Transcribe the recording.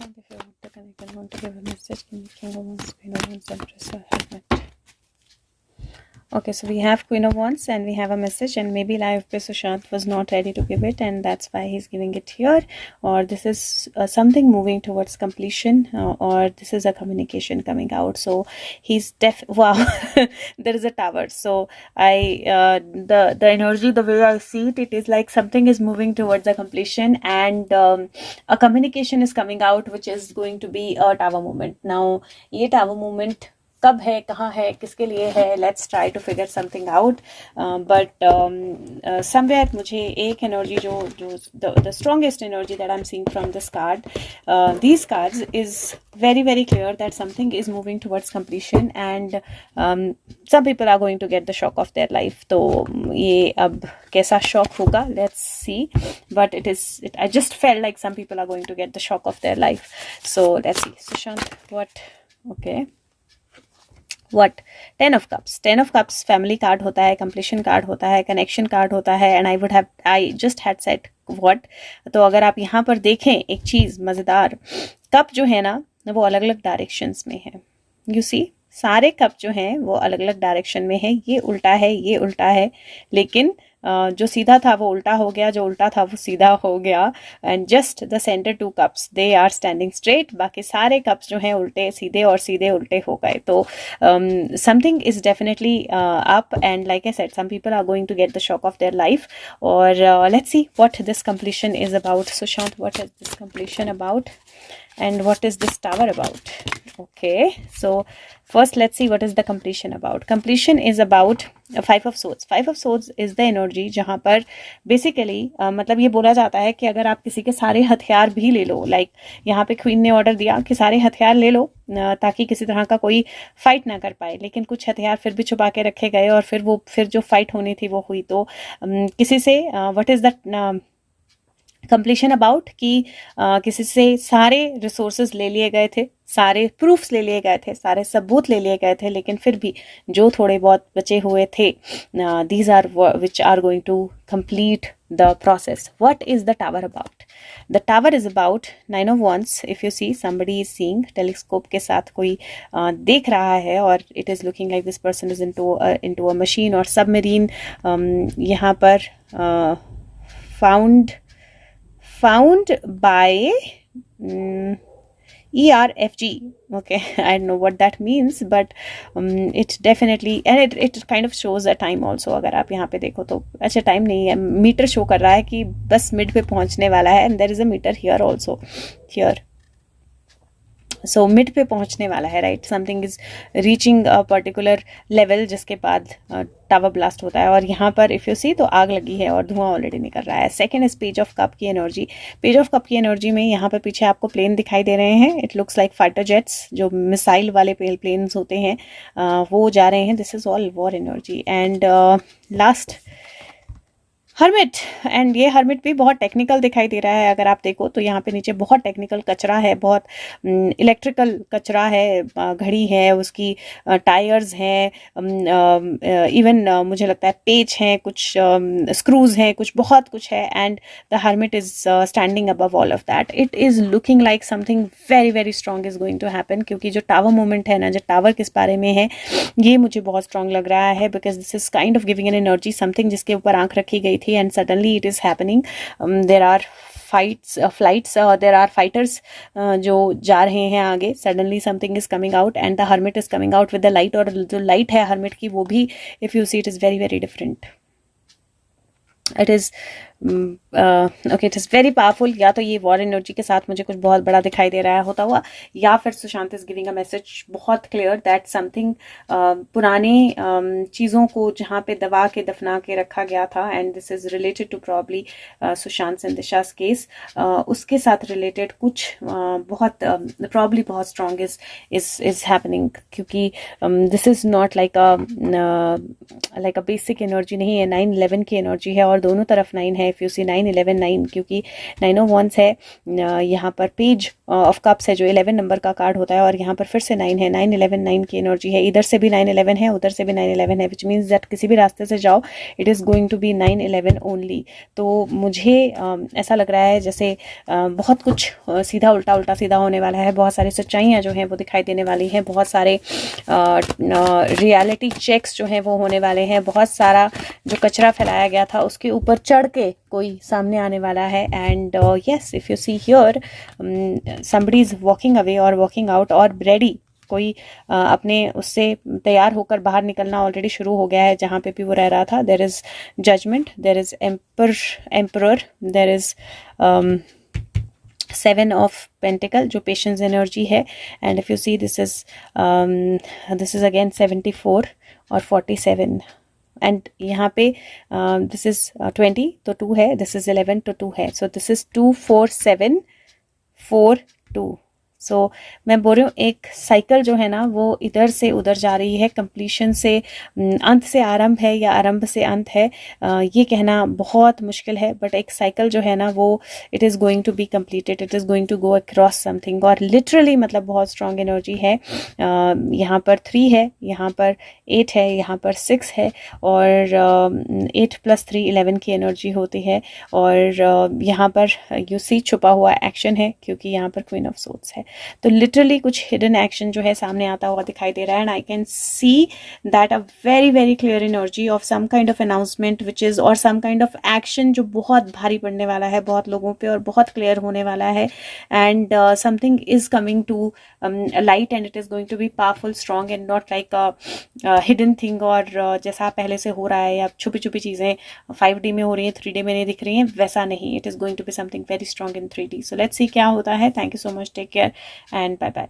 Sushant, if you want to connect and want to give a message, can you King of Wands, Queen of Wands, Empress or Hermit? Okay, so we have Queen of Wands and we have a message, and maybe live pe Sushant was not ready to give it and that's why he's giving it here, or this is something moving towards completion, or this is a communication coming out. So he's wow, there is a tower. So the energy, the way I see it, it is like something is moving towards a completion, and a communication is coming out which is going to be a tower moment. Now ये tower moment कब है, कहाँ है, किसके लिए है, let's try to figure something out. But somewhere मुझे एक एनर्जी जो the strongest energy that I am seeing from this card, these cards is very very clear that something is moving towards completion, and some people are going to get the shock of their life. तो ये अब कैसा shock होगा, let's see, but I just felt like some people are going to get the shock of their life. So let's see. Sushant, what? Okay. What? 10 of Cups. 10 of Cups family card होता है, completion card होता है, connection card होता है, and I just had said what. तो अगर आप यहाँ पर देखें एक चीज़ मज़ेदार, कप जो है ना वो अलग अलग डायरेक्शंस में है. You see, सारे कप जो हैं वो अलग अलग डायरेक्शन में है. ये उल्टा है, ये उल्टा है, लेकिन जो सीधा था वो उल्टा हो गया, जो उल्टा था वो सीधा हो गया, and just the centre 2 cups they are standing straight. बाकी सारे कप्स जो हैं उल्टे सीधे और सीधे उल्टे हो गए. तो something is definitely up, and like I said, some people are going to get the shock of their life. और let's see what this completion is about. Sushant, what is this completion about and what is this tower about? Okay, so first let's see what is the completion about. Completion is about 5 of Swords. 5 of Swords is the energy जहाँ पर basically मतलब ये बोला जाता है कि अगर आप किसी के सारे हथियार भी ले लो, लाइक यहाँ पे क्वीन ने ऑर्डर दिया कि सारे हथियार ले लो ताकि किसी तरह का कोई फाइट ना कर पाए, लेकिन कुछ हथियार फिर भी छुपा के रखे गए और फिर जो फाइट होनी थी वो हुई. तो किसी से what is that completion about कि किसी से सारे रिसोर्सेज ले लिए गए थे, सारे प्रूफ्स ले लिए गए थे, सारे सबूत ले लिए गए थे, लेकिन फिर भी जो थोड़े बहुत बचे हुए थे, these are which are going to complete the process. What is the tower about? The tower is about 9 of wands. If you see, somebody is seeing, telescope के साथ कोई देख रहा है, और it is looking like this person is into a machine और submarine. यहाँ पर found by ERFG. Okay, I don't know what that means, but it definitely, and it kind of shows a time also. अगर आप यहाँ पे देखो तो अच्छा टाइम नहीं है, मीटर शो कर रहा है कि बस मिड पे पहुँचने वाला है, and there is a meter here also, here. So mid पे पहुंचने वाला है, right. Something is reaching a particular level जिसके बाद टावर ब्लास्ट होता है. और यहाँ पर इफ़ यू सी तो आग लगी है और धुआं ऑलरेडी निकल रहा है. Second is page of cup की एनर्जी. पेज ऑफ कप की एनर्जी में यहाँ पर पीछे आपको प्लेन दिखाई दे रहे हैं. It looks like fighter jets, जो मिसाइल वाले प्लेन्स होते हैं, वो जा रहे हैं. This is all war energy. And last hermit, and ये हर्मिट भी बहुत टेक्निकल दिखाई दे रहा है. अगर आप देखो तो यहाँ पे नीचे बहुत टेक्निकल कचरा है, बहुत इलेक्ट्रिकल कचरा है, घड़ी है, उसकी टायर्स हैं, इवन मुझे लगता है पेच हैं, कुछ स्क्रूज हैं, बहुत कुछ है. And the hermit is standing above all of that. It is looking like something very very strong is going to happen, क्योंकि जो टावर मोमेंट है ना, जो टावर किस बारे में है, ये मुझे बहुत स्ट्रॉन्ग लग रहा है, because this is kind of giving an energy, something जिसके ऊपर आंख रखी गई थी, and suddenly it is happening. There are flights, there are fighters जो जा रहे हैं आगे. Suddenly something is coming out and the hermit is coming out with the light, और जो light है hermit की वो भी if you see it is very very different. It is okay, it is very powerful. या तो ये war energy के साथ मुझे कुछ बहुत बड़ा दिखाई दे रहा है होता हुआ, या फिर Sushant is giving a message बहुत क्लियर दैट समथिंग पुराने चीज़ों को जहाँ पे दबा के दफना के रखा गया था, and this is related to probably Sushant and Disha's case, उसके साथ रिलेटेड कुछ बहुत प्रॉब्ली बहुत स्ट्रॉन्ग इज हैपनिंग, क्योंकि this is not like a basic energy नहीं है. 9-11 की एनर्जी है और दोनों तरफ 9 है. इफ़ यू सी 9 11 9, क्योंकि 9 ऑफ वॉन्ड्स है, यहाँ पर पेज ऑफ कप्स है जो 11 नंबर का कार्ड होता है, और यहाँ पर फिर से 9 है, 9 11 9 की एनर्जी है, इधर से भी 9 11 है, उधर से भी 9 11 है, विच मीन्स दैट किसी भी रास्ते से जाओ it is going to be 9 11 only. तो मुझे ऐसा लग रहा है जैसे बहुत कुछ सीधा उल्टा उल्टा सीधा होने वाला है, बहुत सारी सच्चाइयाँ जो हैं वो दिखाई देने वाली हैं, बहुत सारे रियलिटी चेक्स जो हैं वो होने वाले हैं, बहुत सारा जो कचरा फैलाया गया था उसके ऊपर चढ़ के कोई सामने आने वाला है। And yes, if you see here somebody is walking away और वॉकिंग आउट और रेडी, कोई अपने उससे तैयार होकर बाहर निकलना ऑलरेडी शुरू हो गया है जहाँ पे भी वो रह रहा था। There is judgement, there is emperor, there is 7 of pentacle जो पेशेंस एनर्जी है। And if you see this is again 74 और 47, एंड यहाँ पे दिस इज़ 20 तो 2 है, दिस इज़ 11 तो 2 है, सो दिस इज़ 2 4 7 4 2। सो मैं बोल रही हूँ एक साइकिल जो है ना वो इधर से उधर जा रही है, कंप्लीशन से अंत से आरंभ है या आरंभ से अंत है, ये कहना बहुत मुश्किल है, बट एक साइकिल जो है ना वो it is going to be completed, it is going to go across something, और लिटरली मतलब बहुत स्ट्रॉन्ग एनर्जी है। यहाँ पर 3 है, यहाँ पर 8 है, यहाँ पर 6 है, और 8 + 3 11 की एनर्जी होती है, और यहाँ पर यू सी छुपा हुआ एक्शन है क्योंकि यहाँ पर क्वीन ऑफ सोर्ड्स है। तो लिटरली कुछ हिडन एक्शन जो है सामने आता हुआ दिखाई दे रहा है, and I can see that a very very clear energy of some kind of announcement which is, और सम काइंड ऑफ एक्शन जो बहुत भारी पड़ने वाला है बहुत लोगों पे और बहुत क्लियर होने वाला है, and something is coming to light, and it is going to be powerful strong and not like hidden thing, और जैसा पहले से हो रहा है या छुपी छुपी चीज़ें 5D में हो रही हैं 3D में नहीं दिख रही हैं, वैसा नहीं, it is going to be something very strong in 3D। So let's see क्या होता है। Thank you so much, take care and bye bye.